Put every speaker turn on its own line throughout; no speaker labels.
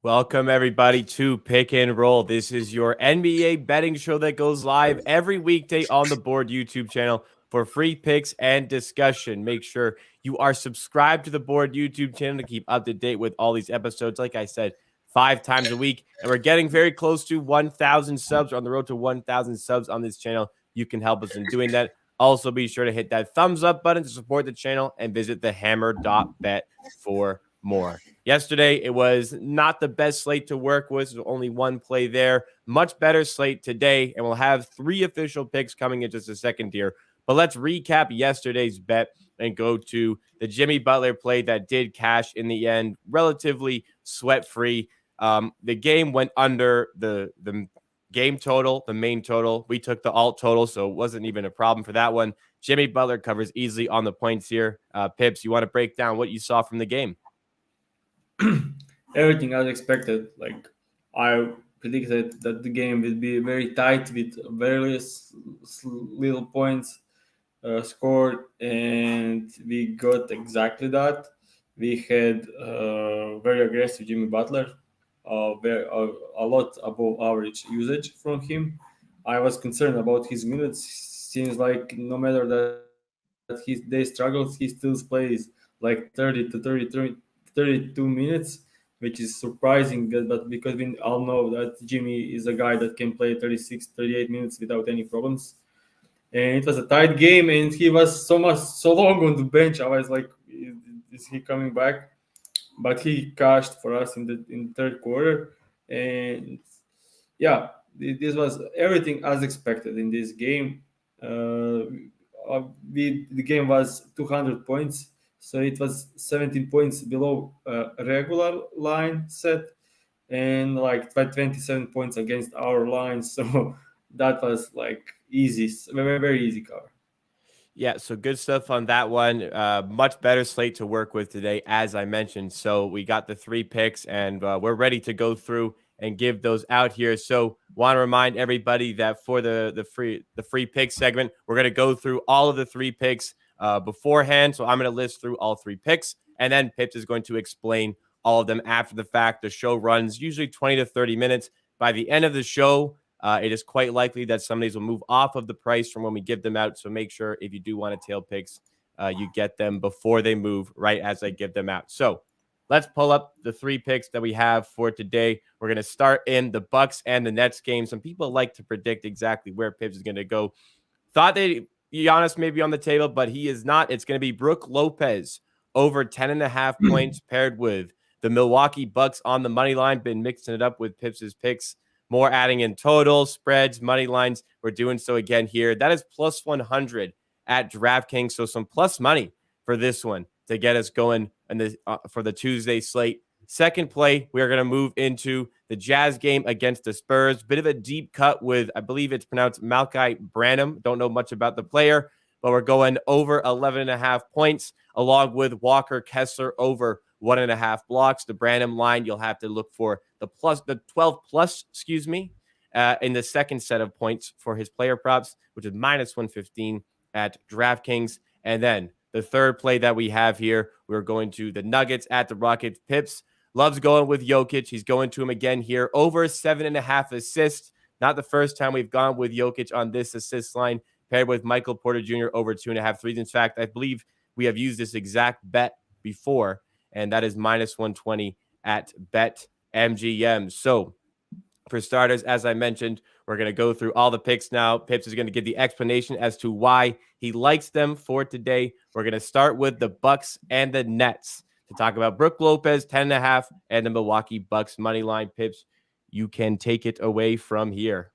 Welcome, everybody, to Pick and Roll. This is your NBA betting show that goes live every weekday on the Board YouTube channel for free picks and discussion. Make sure you are subscribed to the Board YouTube channel to keep up to date with all these episodes. Like I said, 5 times a week, and we're getting very close to 1,000 subs. We're on the road to 1,000 subs on this channel. You can help us in doing that. Also, be sure to hit that thumbs up button to support the channel and visit thehammer.bet for more. Yesterday, it was not the best slate to work with. There's only one play there. Much better slate today, and we'll have 3 official picks coming in just a second here. But let's recap yesterday's bet and go to the Jimmy Butler play that did cash in the end, relatively sweat-free. The game went under the game total, the main total. We took the alt total, so it wasn't even a problem for that one. Jimmy Butler covers easily on the points here. Pips, you want to break down what you saw from the game?
Everything as expected. Like I predicted that the game would be very tight with various little points scored, and we got exactly that. We had very aggressive Jimmy Butler, a lot above average usage from him. I was concerned about his minutes. Seems like no matter that they struggles, he still plays like 30 to 32 minutes, which is surprising. But because we all know that Jimmy is a guy that can play 36, 38 minutes without any problems. And it was a tight game, and he was so long on the bench. I was like, is he coming back? But he cashed for us in the third quarter, and yeah, this was everything as expected in this game. The game was 200 points, so it was 17 points below a regular line set, and like 27 points against our line. So that was like easy, very very easy cover.
Yeah, so good stuff on that one. Much better slate to work with today, as I mentioned. So we got the 3 picks, and we're ready to go through and give those out here. So want to remind everybody that for the free pick segment, we're going to go through all of the 3 picks beforehand. So I'm going to list through all 3 picks, and then Pips is going to explain all of them after the fact. The show runs usually 20 to 30 minutes. By the end of the show, it is quite likely that some of these will move off of the price from when we give them out. So make sure if you do want to tail picks, you get them before they move right as I give them out. So let's pull up the 3 picks that we have for today. We're going to start in the Bucks and the Nets game. Some people like to predict exactly where Pips is going to go. Thought that Giannis may be on the table, but he is not. It's going to be Brook Lopez over 10.5 points paired with the Milwaukee Bucks on the money line. Been mixing it up with Pips's picks. More adding in totals, spreads, money lines. We're doing so again here. That is plus 100 at DraftKings. So some plus money for this one to get us going for the Tuesday slate. Second play, we are going to move into the Jazz game against the Spurs. Bit of a deep cut with, I believe it's pronounced Malaki Branham. Don't know much about the player, but we're going over 11.5 points along with Walker Kessler over 1.5 blocks. The Branham line, you'll have to look for the 12 plus, in the second set of points for his player props, which is minus 115 at DraftKings. And then the third play that we have here, we're going to the Nuggets at the Rockets. Pips loves going with Jokic. He's going to him again here. Over 7.5 assists. Not the first time we've gone with Jokic on this assist line, paired with Michael Porter Jr. over 2.5 threes. In fact, I believe we have used this exact bet before, and that is minus 120 at BetMGM. So for starters, as I mentioned, we're going to go through all the picks now. Pips is going to give the explanation as to why he likes them for today. We're going to start with the Bucks and the Nets to talk about Brook Lopez, 10.5, and the Milwaukee Bucks money line. Pips, you can take it away from here.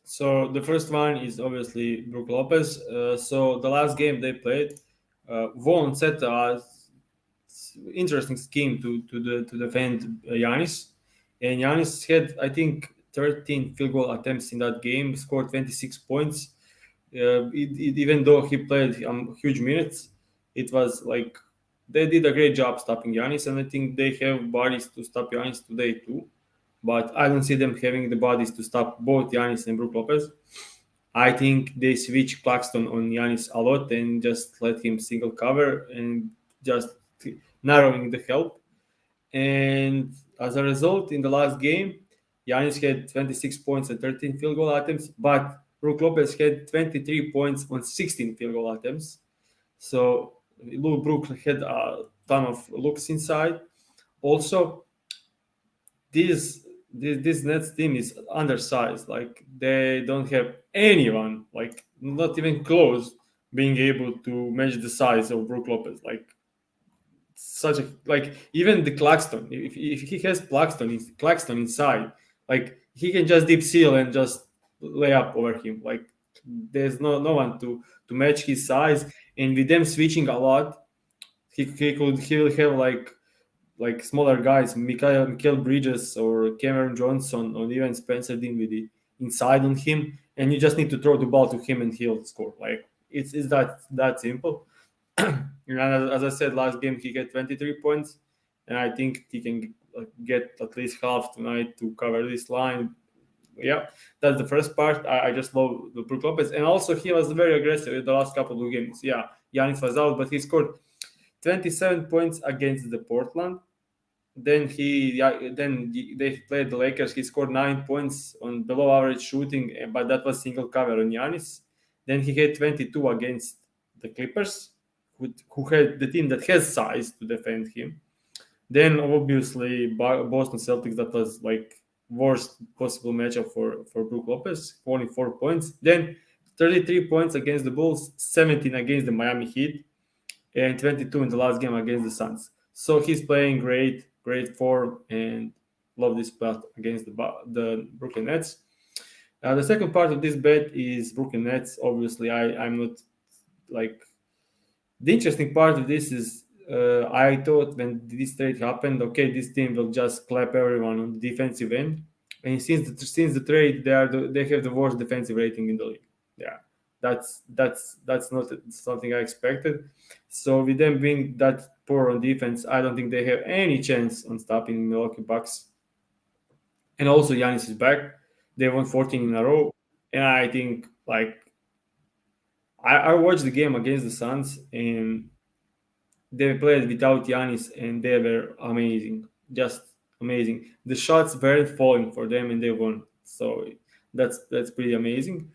So the first one is obviously Brook Lopez. So the last game they played, Vaughn set a interesting scheme to defend Giannis, and Giannis had, I think, 13 field goal attempts in that game, scored 26 points. Even though he played huge minutes, it was like they did a great job stopping Giannis, and I think they have bodies to stop Giannis today too. But I don't see them having the bodies to stop both Giannis and Brook Lopez. I think they switch Claxton on Giannis a lot and just let him single cover and just narrowing the help. And as a result, in the last game, Giannis had 26 points and 13 field goal attempts, but Brook Lopez had 23 points on 16 field goal attempts. So Lou Brook had a ton of looks inside. Also, this Nets team is undersized. Like they don't have anyone, like not even close, being able to match the size of Brook Lopez. Like such a like even the Claxton. If he has Claxton inside, like he can just deep seal and just lay up over him. Like there's no one to match his size. And with them switching a lot, he will have like smaller guys, Mikael Bridges or Cameron Johnson or even Spencer Dinwiddie inside on him, and you just need to throw the ball to him and he'll score. Like it's that simple. And as I said, last game he had 23 points, and I think he can get at least half tonight to cover this line. Yeah, that's the first part. I just love the Brook Lopez, and also he was very aggressive in the last couple of games. Yeah, Giannis was out, but he scored 27 points against the Portland. Then they played the Lakers. He scored 9 points on below average shooting, but that was single cover on Giannis. Then he had 22 against the Clippers, who had the team that has size to defend him. Then obviously Boston Celtics, that was like worst possible matchup for Brook Lopez, only 4 points. Then 33 points against the Bulls, 17 against the Miami Heat, and 22 in the last game against the Suns. So he's playing great form, and love this bet against the Brooklyn Nets. The second part of this bet is Brooklyn Nets. Obviously, I'm not like the interesting part of this is I thought when this trade happened, okay, this team will just clap everyone on the defensive end, and since the trade, they have the worst defensive rating in the league. Yeah, that's not something I expected. So with them being that poor on defense, I don't think they have any chance on stopping Milwaukee Bucks. And also Giannis is back. They won 14 in a row, and I think like I watched the game against the Suns, and they played without Giannis, and they were amazing, just amazing. The shots weren't falling for them, and they won. So that's pretty amazing.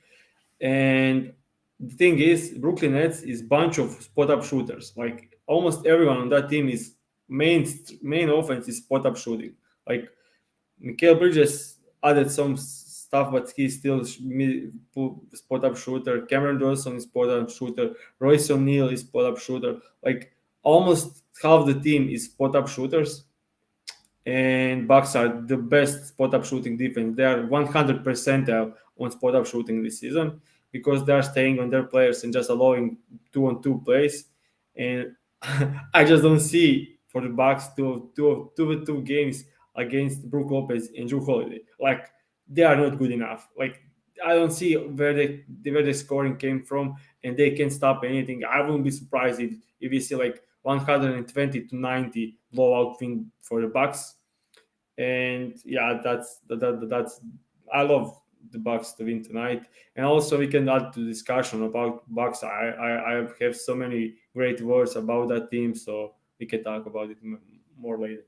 And the thing is, Brooklyn Nets is bunch of spot up shooters. Like almost everyone on that team is main offense is spot up shooting. Like Mikael Bridges added some stuff, but he's still spot up shooter. Cameron Johnson is spot up shooter. Royce O'Neal is spot up shooter. Like almost half the team is spot up shooters. And Bucks are the best spot up shooting defense. They are 100% on spot up shooting this season because they are staying on their players and just allowing 2-on-2 plays. And I just don't see for the Bucks two games against Brook Lopez and Drew Holiday. Like they are not good enough. Like I don't see where the scoring came from, and they can't stop anything. I wouldn't be surprised if we see like 120-90 blowout win for the Bucks. And yeah, that's I love the Bucks to win tonight. And also we can add to discussion about Bucks. I have so many great words about that team, so we can talk about it more later.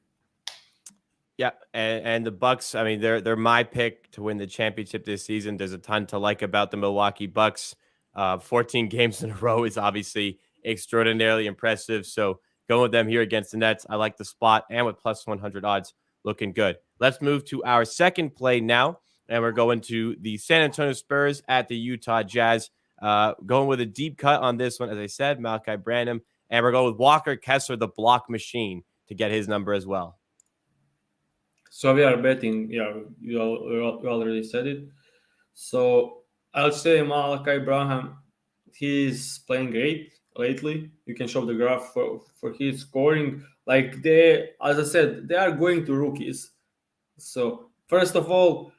Yeah, and the Bucks, I mean, they're my pick to win the championship this season. There's a ton to like about the Milwaukee Bucks. 14 games in a row is obviously extraordinarily impressive. So going with them here against the Nets, I like the spot, and with plus 100 odds, looking good. Let's move to our second play now, and we're going to the San Antonio Spurs at the Utah Jazz. Going with a deep cut on this one, as I said, Malachi Branham, and we're going with Walker Kessler, the block machine, to get his number as well.
So we are betting. Yeah, you already said it. So I'll say Malachi Branham. He's playing great lately. You can show the graph for his scoring. Like as I said, they are going to rookies. So first of all,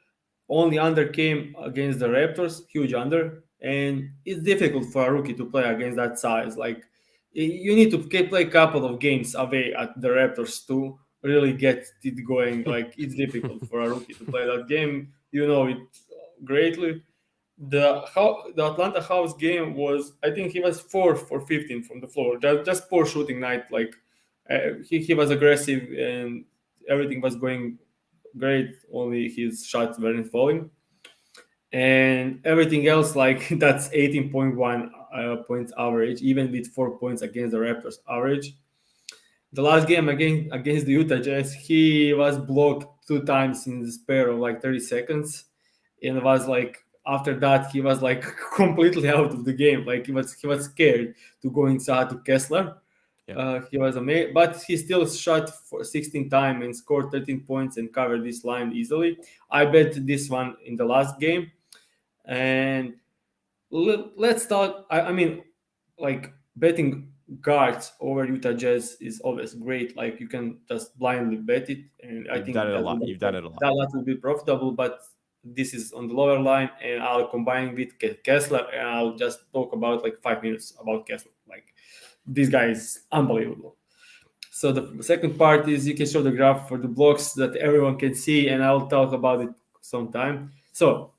only under came against the Raptors, huge under, and it's difficult for a rookie to play against that size. Like you need to play a couple of games away at the Raptors to really get it going. Like it's difficult for a rookie to play that game. You know it greatly. The Atlanta House game was, I think he was 4 for 15 from the floor. Just poor shooting night. Like he was aggressive, and everything was going great. Only his shots weren't falling, and everything else like that's 18.1 points average, even with 4 points against the Raptors average. The last game against the Utah Jazz, he was blocked 2 times in the spare of like 30 seconds, and was like after that he was like completely out of the game. Like he was scared to go inside to Kessler.
Yeah.
He was amazing, but he still shot for 16 times and scored 13 points and covered this line easily. I bet this one in the last game, and let's talk. I mean, like betting guards over Utah Jazz is always great. Like you can just blindly bet it, and I
You've done
think
it a
that will
lot.
be,
You've done it a lot.
that will be profitable. But this is on the lower line, and I'll combine with Kessler, and I'll just talk about like 5 minutes about Kessler. Like this guy is unbelievable. So the second part is you can show the graph for the blocks that everyone can see, and I'll talk about it sometime. So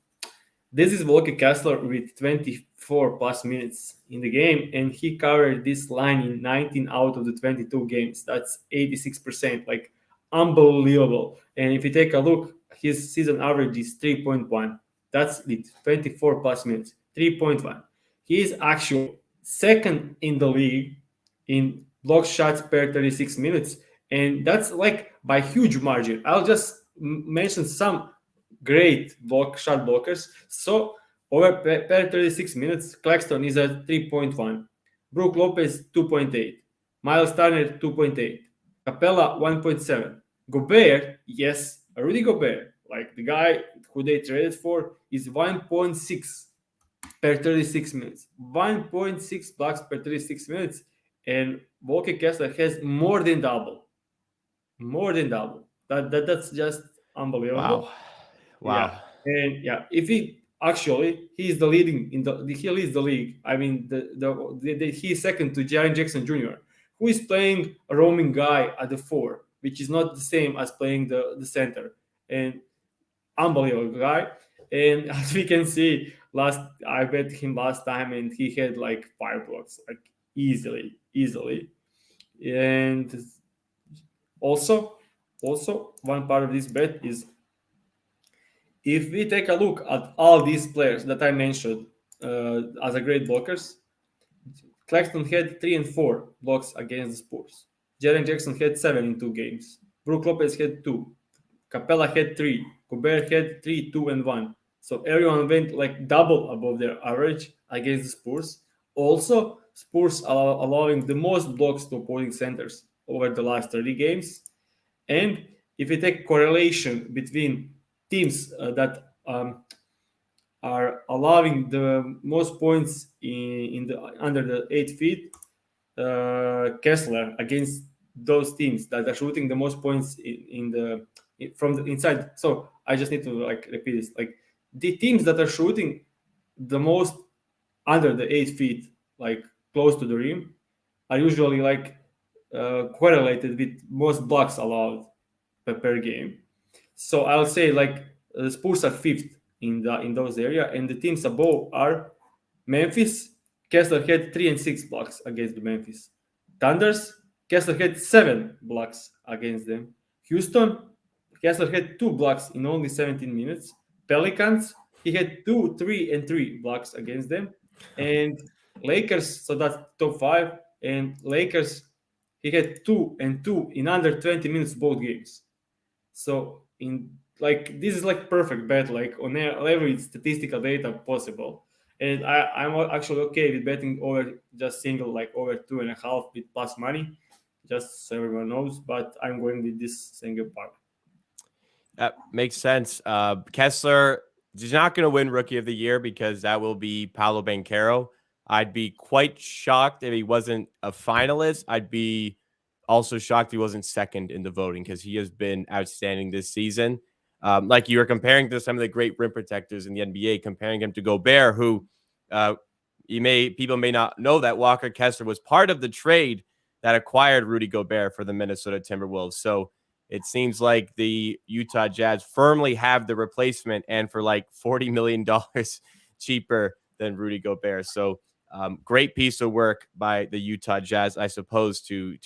this is Walker Kessler with 24 plus minutes in the game, and he covered this line in 19 out of the 22 games. That's 86%, like unbelievable. And if you take a look, his season average is 3.1. That's with 24 plus minutes, 3.1. He is actually second in the league in block shots per 36 minutes, and that's like by huge margin. I'll just mention some great shot blockers. So over per 36 minutes, Claxton is at 3.1, Brook Lopez 2.8, Miles Turner 2.8, Capella 1.7, Gobert, yes, Rudy Gobert, like the guy who they traded for, is 1.6 per 36 minutes, 1.6 blocks per 36 minutes, and Walker Kessler has more than double. That's just
Wow.
unbelievable. Yeah,
Wow.
and yeah, if he actually he's the leading in the he leads the league. I mean, he's second to Jaren Jackson Jr., who is playing a roaming guy at the four, which is not the same as playing the center. And unbelievable guy. And as we can see, last I bet him last time, and he had like 5 blocks, like easily. And also, one part of this bet is if we take a look at all these players that I mentioned as a great blockers, Claxton had 3 and 4 blocks against the Spurs. Jaren Jackson had 7 in 2 games. Brook Lopez had 2. Capella had 3. Gobert had 3, 2, and 1. So everyone went like double above their average against the Spurs. Also, Spurs are allowing the most blocks to opposing centers over the last 30 games. And if you take correlation between teams that are allowing the most points in the under the 8 feet, Kessler against those teams that are shooting the most points from the inside. So I just need to like repeat this: like the teams that are shooting the most under the 8 feet, like close to the rim, are usually like correlated with most blocks allowed per game. So I'll say like the Spurs are fifth in those area, and the teams above are Memphis. Kessler had 3 and 6 blocks against the Memphis Thunders. Kessler had 7 blocks against them. Houston, Kessler had 2 blocks in only 17 minutes. Pelicans, he had 2, 3, and 3 blocks against them. And Lakers, so that's top five. And Lakers, he had 2 and 2 in under 20 minutes both games. So in like this is like perfect bet, like on every statistical data possible. And I'm actually okay with betting over just single, like over 2.5 with plus money, just so everyone knows. But I'm going with this single part.
That makes sense. Kessler is not going to win Rookie of the Year because that will be Paolo Banchero. I'd be quite shocked if he wasn't a finalist. I'd be also shocked he wasn't second in the voting because he has been outstanding this season. Like you were comparing to some of the great rim protectors in the NBA, comparing him to Gobert, who people may not know that Walker Kessler was part of the trade that acquired Rudy Gobert for the Minnesota Timberwolves. So it seems like the Utah Jazz firmly have the replacement and for like $40 million cheaper than Rudy Gobert. So great piece of work by the Utah Jazz, I suppose, to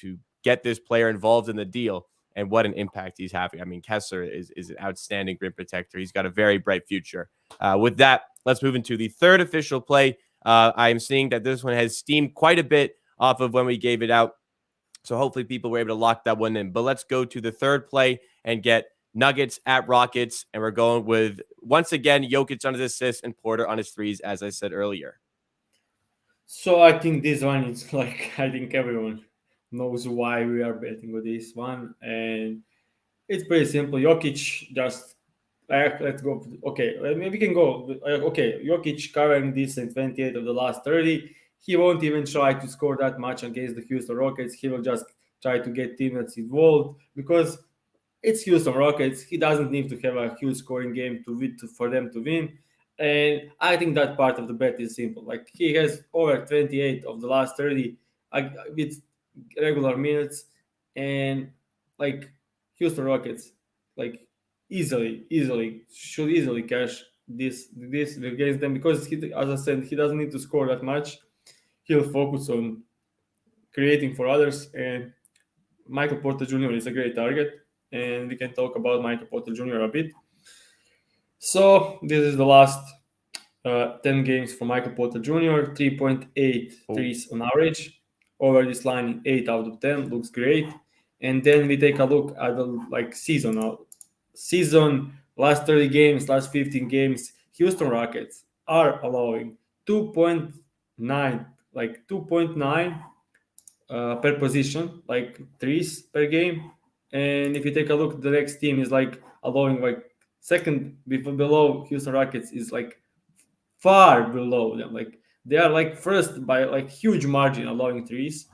get this player involved in the deal and what an impact he's having. I mean, Kessler is an outstanding rim protector. He's got a very bright future. With that, let's move into the third official play. I am seeing that this one has steamed quite a bit off of when we gave it out. So hopefully people were able to lock that one in. But let's go to the third play and get Nuggets at Rockets. And we're going with, once again, Jokic on his assists and Porter on his threes, as I said earlier.
So I think this one is like, I think everyone knows why we are betting with this one. And it's pretty simple. Jokic just, let's go. Okay, maybe we can go. Okay, Jokic covering this in 28 of the last 30. He won't even try to score that much against the Houston Rockets. He will just try to get teammates involved because it's Houston Rockets. He doesn't need to have a huge scoring game for them to win. And I think that part of the bet is simple. Like he has over 28 of the last 30 with regular minutes, and like Houston Rockets, like should easily cash this against them because he, as I said, he doesn't need to score that much. He'll focus on creating for others, and Michael Porter Jr. is a great target, and we can talk about Michael Porter Jr. a bit. So this is the last 10 games for Michael Porter Jr. 3.8 threes on average. Over this line, 8 out of 10 looks great. And then we take a look at the season last 30 games, last 15 games. Houston Rockets are allowing 2.9 per position, like threes per game. And if you take a look, the next team is like allowing like second below Houston Rockets is like far below them. Like they are like first by like huge margin allowing threes.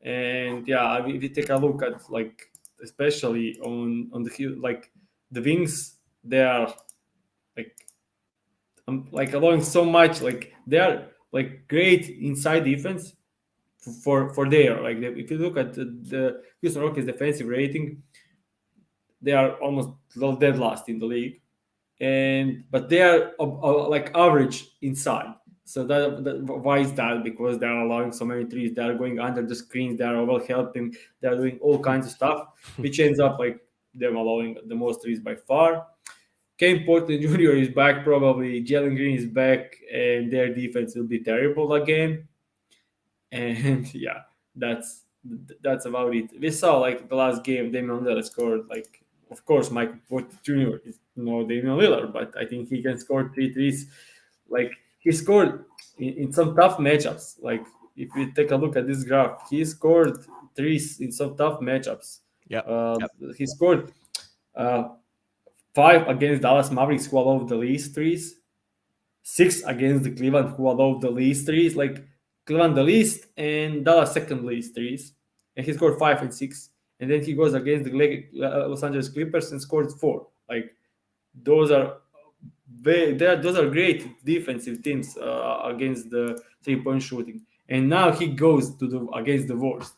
And yeah, if you take a look at like especially on the like the wings, they are like allowing so much. Like they are like great inside defense for there. Like if you look at the Houston Rockets defensive rating, they are almost dead last in the league, but they are like average inside. So why is that? Because they are allowing so many threes. They are going under the screens. They are over helping. They are doing all kinds of stuff, which ends up like them allowing the most threes by far. Kane Porter Jr. is back probably. Jalen Green is back, and their defense will be terrible again. And yeah, that's about it. We saw like the last game, Damian Lillard scored like, of course, Michael Porter Jr. is no Damian Lillard, but I think he can score 3 threes. Like he scored in some tough matchups. Like if you take a look at this graph, he scored threes in some tough matchups. He scored 5 against Dallas Mavericks, who allowed the least threes. 6 against the Cleveland, who allowed the least threes. Like Cleveland the least and Dallas second least threes, and he scored 5 and 6. And then he goes against the Los Angeles Clippers and scored 4. Like those are great defensive teams against the 3-point shooting. And now he goes to against the worst.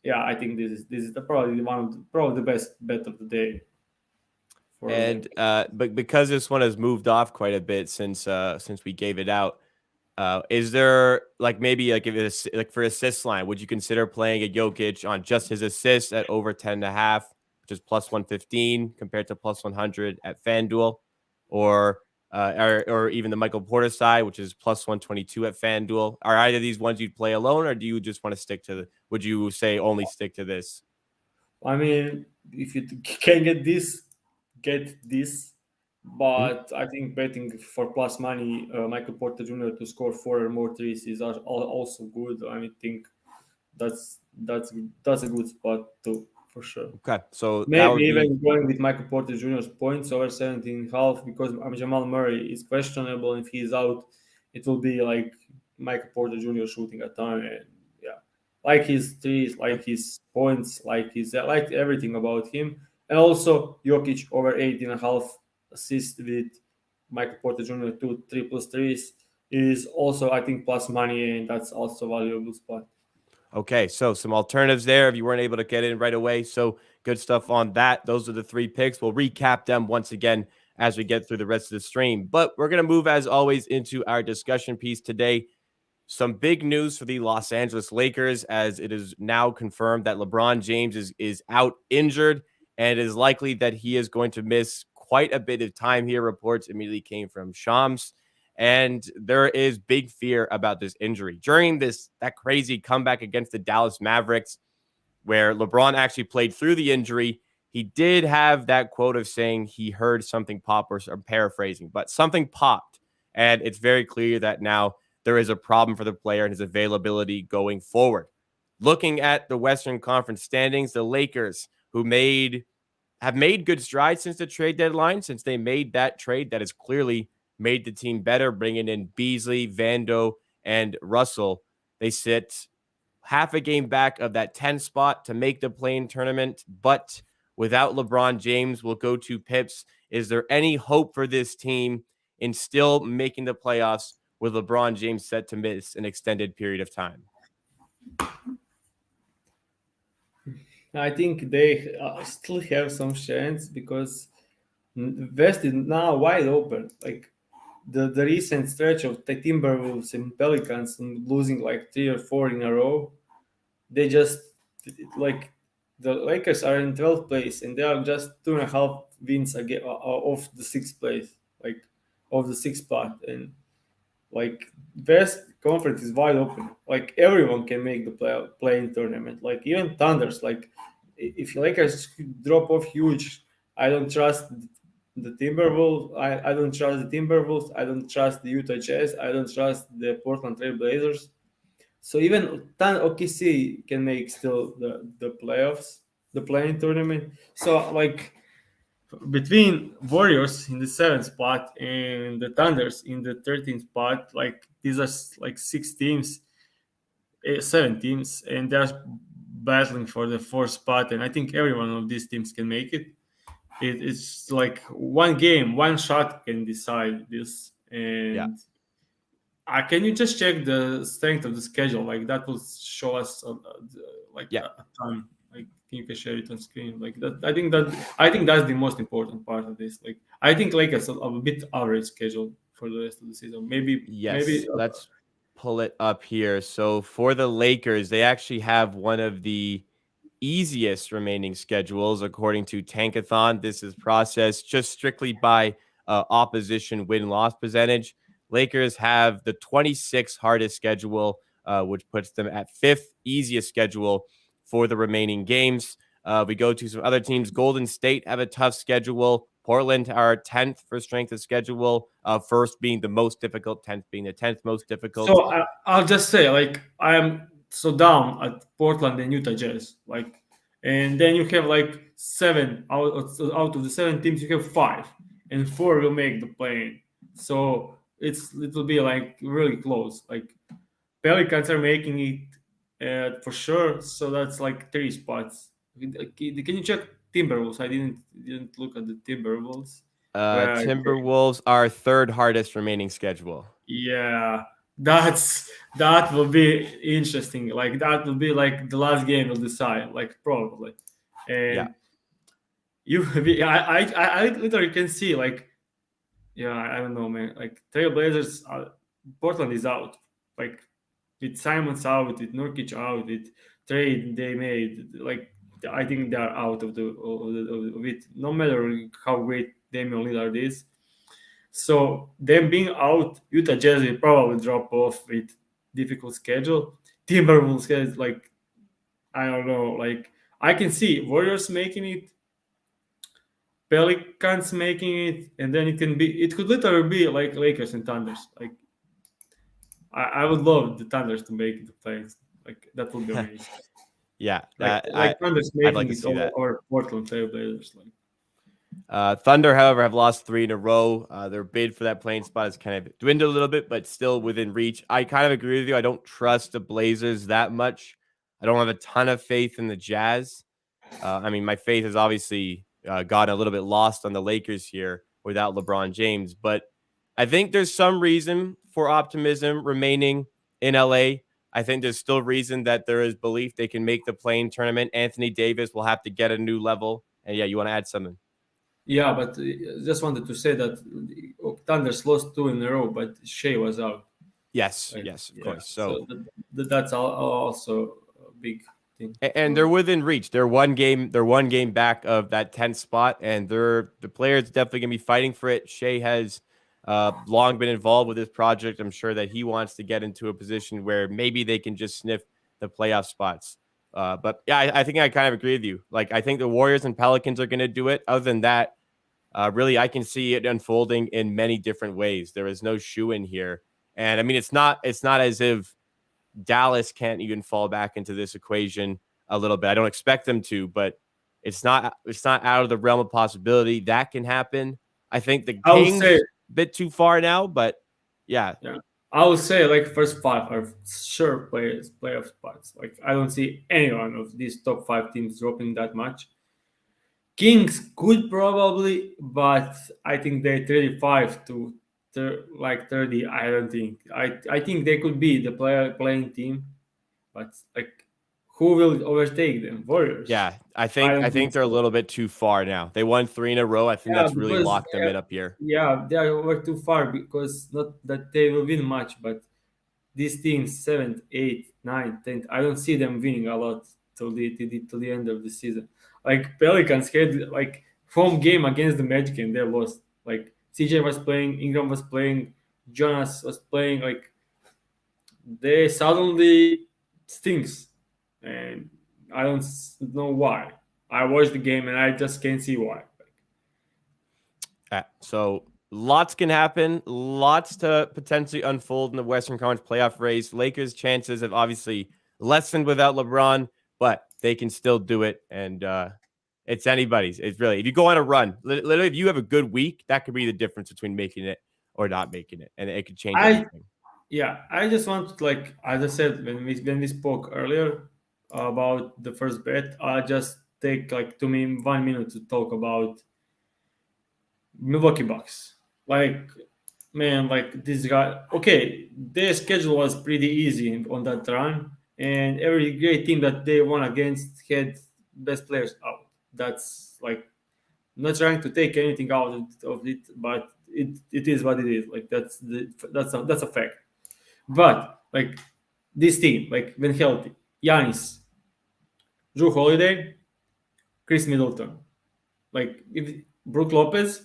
Yeah, I think this is probably the best bet of the day.
And but because this one has moved off quite a bit since we gave it out. Is there like maybe like if it's like for assist line, would you consider playing a Jokic on just his assists at over 10.5, which is plus 115 compared to plus 100 at FanDuel, or even the Michael Porter side, which is plus 122 at FanDuel? Are either of these ones you'd play alone, or do you just want to stick to would you say only stick to this?
I mean, if you can get this. But I think betting for plus money, Michael Porter Jr. to score 4 or more threes is also good. I think that's a good spot too, for sure.
Okay, so
maybe even going with Michael Porter Jr.'s points over 17.5 because Jamal Murray is questionable. If he's out, it will be like Michael Porter Jr. shooting a ton, and yeah, like his threes, like his points, like everything about him. And also Jokic over 8.5 assists with Michael Porter Jr. 2 3+ threes is also, I think, plus money, and that's also a valuable spot.
Okay, so some alternatives there if you weren't able to get in right away. So good stuff on that. Those are the 3 picks. We'll recap them once again as we get through the rest of the stream. But we're going to move, as always, into our discussion piece today. Some big news for the Los Angeles Lakers, as it is now confirmed that LeBron James is out injured, and it is likely that he is going to miss quite a bit of time here. Reports immediately came from Shams, and there is big fear about this injury. During that crazy comeback against the Dallas Mavericks, where LeBron actually played through the injury, he did have that quote of saying he heard something pop, or I'm paraphrasing, but something popped. And it's very clear that now there is a problem for the player and his availability going forward. Looking at the Western Conference standings, the Lakers, who have made good strides since the trade deadline, since they made that trade that has clearly made the team better, bringing in Beasley, Vando, and Russell. They sit half a game back of that 10 spot to make the play-in tournament, but without LeBron James, we'll go to Pips. Is there any hope for this team in still making the playoffs with LeBron James set to miss an extended period of time?
I think they still have some chance because West is now wide open. Like the recent stretch of the Timberwolves and Pelicans and losing like 3 or 4 in a row, they just like the Lakers are in 12th place and they are just 2.5 wins again off the 6th place, like of the 6th spot, and like West Conference is wide open. Like everyone can make the play-in tournament. Like even Thunders. Like if Lakers drop off huge, I don't trust the Timberwolves. I don't trust the Timberwolves. I don't trust the Utah Jazz. I don't trust the Portland Trail Blazers. So even OKC can make still the playoffs, the play-in tournament. So like between Warriors in the 7th spot and the Thunders in the 13th spot, like these are like 6 teams, 7 teams, and they're battling for the 4th spot. And I think every one of these teams can make it. It's like one game, one shot can decide this.
Yeah.
And can you just check the strength of the schedule? Like that will show us like
Yeah.
a time. Like you can share it on screen. Like that, I think that's the most important part of this. Like I think like a bit average schedule for the rest of the season. Maybe
Yes. Let's pull it up here. So for the Lakers, they actually have one of the easiest remaining schedules according to Tankathon. This is processed just strictly by opposition win-loss percentage. Lakers have the 26th hardest schedule, which puts them at 5th easiest schedule for the remaining games. We go to some other teams. Golden State have a tough schedule. Portland are 10th for strength of schedule, first being the most difficult, 10th being the 10th most difficult.
So I'll just say, like, I am so down at Portland and Utah Jazz, like, and then you have like 7 out of the 7 teams, you have 5, and 4 will make the play. So it'll be like really close. Like Pelicans are making it for sure. So that's like 3 spots. Can you check Timberwolves? I didn't look at the Timberwolves.
Timberwolves are 3rd hardest remaining schedule.
Yeah, that will be interesting. Like that will be like the last game will decide. Like probably, and I literally can see like, yeah, I don't know, man. Like Trailblazers, Portland is out. Like with Simons out, with Nurkic out, with trade they made. Like I think they are out of it. No matter how great Damian Lillard is. So them being out, Utah Jazz will probably drop off with difficult schedule. Timberwolves has like, I don't know, like I can see Warriors making it, Pelicans making it, and then it could literally be like Lakers and Thunders. Like I would love the Thunders to make the plays. Like that would be amazing.
Yeah,
like Thunders
I'd like
making
to
it
see that.
over Portland Trailblazers. Like
Thunder, however, have lost 3 in a row. Their bid for that playing spot has kind of dwindled a little bit, but still within reach. I kind of agree with you. I don't trust the Blazers that much. I don't have a ton of faith in the Jazz. I mean, my faith has obviously gotten a little bit lost on the Lakers here without LeBron James, but I think there's some reason for optimism remaining in LA. I think there's still reason that there is belief they can make the play-in tournament. Anthony Davis will have to get a new level. And yeah, you want to add something?
Yeah, but just wanted to say that Thunders lost 2 in a row, but Shea was out.
Yes,
Like,
yes, of
yeah,
course. So
so that's also a big thing.
and they're within reach. They're one game back of that 10th spot, and the players definitely gonna be fighting for it. Shea has long been involved with this project. I'm sure that he wants to get into a position where maybe they can just sniff the playoff spots. But yeah, I think I kind of agree with you. Like I think the Warriors and Pelicans are gonna do it. Other than that, really I can see it unfolding in many different ways. There is no shoe in here, and I mean it's not as if Dallas can't even fall back into this equation a little bit. I don't expect them to, but it's not out of the realm of possibility that can happen. I think the
I would say,
Kings a bit too far now, but yeah,
yeah, I would say like first five are sure playoff spots. Like I don't see any one of these top five teams dropping that much. Kings could probably, but I think they're 35 to like 30. I don't think. I think they could be the playing team, but like who will overtake them? Warriors.
yeah. I
I
think I
don't think
think they're a
so.
little bit too far now. They won three in a row. I think
Yeah,
that's really
because
locked them in up here.
yeah, they are over too far because not that they will win much, but these teams 7th, 8th, 9th, 10th, I don't see them winning a lot till the end of the season. Like Pelicans had like home game against the Magic and they lost. Like CJ was playing, Ingram was playing, Jonas was playing. Like they suddenly stinks, and I don't know why. I watched the game and I just can't see why.
So lots can happen. Lots to potentially unfold in the Western Conference playoff race. Lakers' chances have obviously lessened without LeBron, but they can still do it. And it's anybody's. It's really, if you go on a run, literally, if you have a good week, that could be the difference between making it or not making it. And it could change
I
everything.
Yeah, I just want to, like as I said when we spoke earlier about the first bet, I just take like to me 1 minute to talk about Milwaukee Bucks. Like man, like this guy. Okay, their schedule was pretty easy on that run, and every great team that they won against had best players out. That's like not trying to take anything out of it, but it is what it is. Like that's a fact. But like this team, like when healthy, Giannis, Drew Holiday, Chris Middleton, like if Brook Lopez,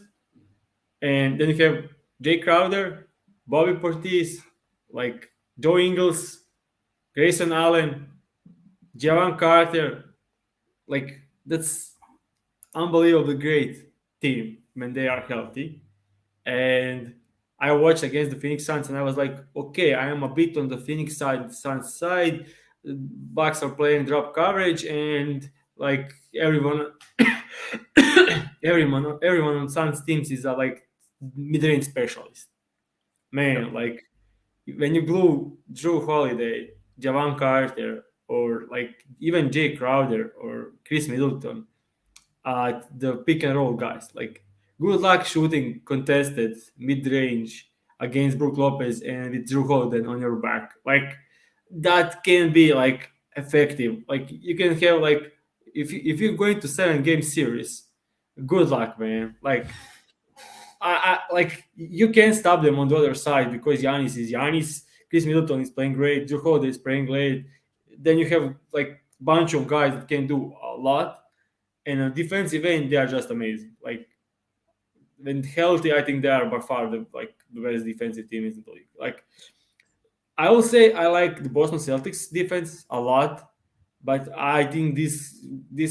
and then you have Jay Crowder, Bobby Portis, like Joe Ingles, Grayson Allen, Javon Carter, like that's unbelievably great team when they are healthy. And I watched against the Phoenix Suns, and I was like, okay, I am a bit on the Phoenix side, Suns side. Bucks are playing drop coverage, and like everyone, everyone on Suns teams is a like mid-range specialist.
Yep.
Man, like when you glue Drew Holiday, Javon Carter, or like even Jay Crowder or Chris Middleton, the pick and roll guys. Like, good luck shooting contested mid range against Brook Lopez and with Drew Holiday on your back. Like, that can be like effective. Like, you can have like if you're going to 7 game series, good luck, man. Like, I like you can't stop them on the other side because Giannis is Giannis. Chris Middleton is playing great. Drew Holiday is playing great. Then you have like bunch of guys that can do a lot, and on defensive end, they are just amazing. Like when healthy, I think they are by far the best defensive team in the league. Like I will say, I like the Boston Celtics defense a lot, but I think this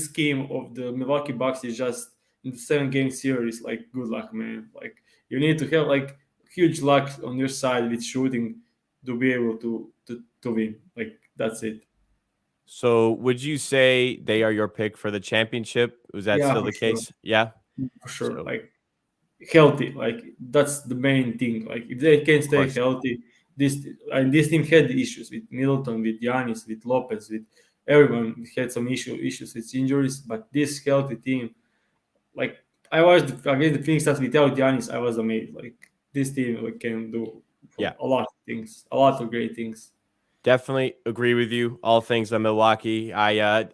scheme of the Milwaukee Bucks is just in the 7 game series. Like good luck, man. Like you need to have like huge luck on your side with shooting to be able to win. Like that's it.
So would you say they are your pick for the championship? Was that
Yeah,
still
for
the
sure,
case? Yeah.
for sure.
So,
Like healthy. Like that's the main thing. Like if they can
of
stay
course.
healthy, this team had issues with Middleton, with Giannis, with Lopez, with everyone had some issues with injuries. But this healthy team, like I watched against the Phoenix Suns without Giannis, I was amazed. Like this team like, can do
Yeah.
a lot of things, a lot of great things.
Definitely agree with you. All things on Milwaukee. I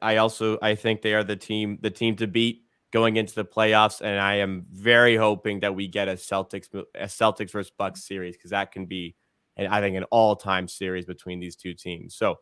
think they are the team to beat going into the playoffs, and I am very hoping that we get a Celtics versus Bucks series because that can be and I think an all-time series between these two teams. So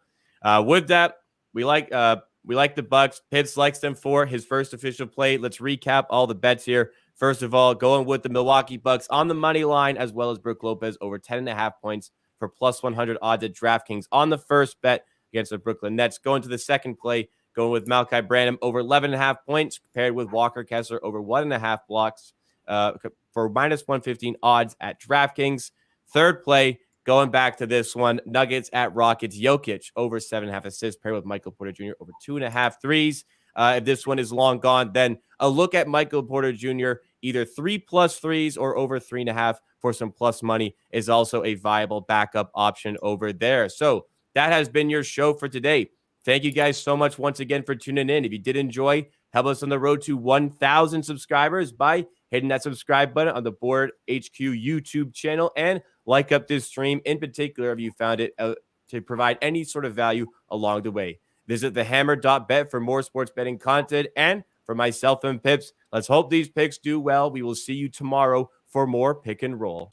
with that, we like the Bucks. Pips likes them for his first official play. Let's recap all the bets here. First of all, going with the Milwaukee Bucks on the money line, as well as Brook Lopez over 10.5 points for plus 100 odds at DraftKings on the first bet against the Brooklyn Nets. Going to the second play, going with Malaki Branham over 11.5 points, paired with Walker Kessler over 1.5 blocks for minus 115 odds at DraftKings. Third play, going back to this one, Nuggets at Rockets, Jokic over 7.5 assists, paired with Michael Porter Jr. over 2.5 threes. If this one is long gone, then a look at Michael Porter Jr., either 3+ threes or over 3.5 for some plus money is also a viable backup option over there. So that has been your show for today. Thank you guys so much once again for tuning in. If you did enjoy, help us on the road to 1,000 subscribers by hitting that subscribe button on the Board HQ YouTube channel and like up this stream in particular if you found it to provide any sort of value along the way. Visit thehammer.bet for more sports betting content. And for myself and Pips, let's hope these picks do well. We will see you tomorrow for more Pick and Roll.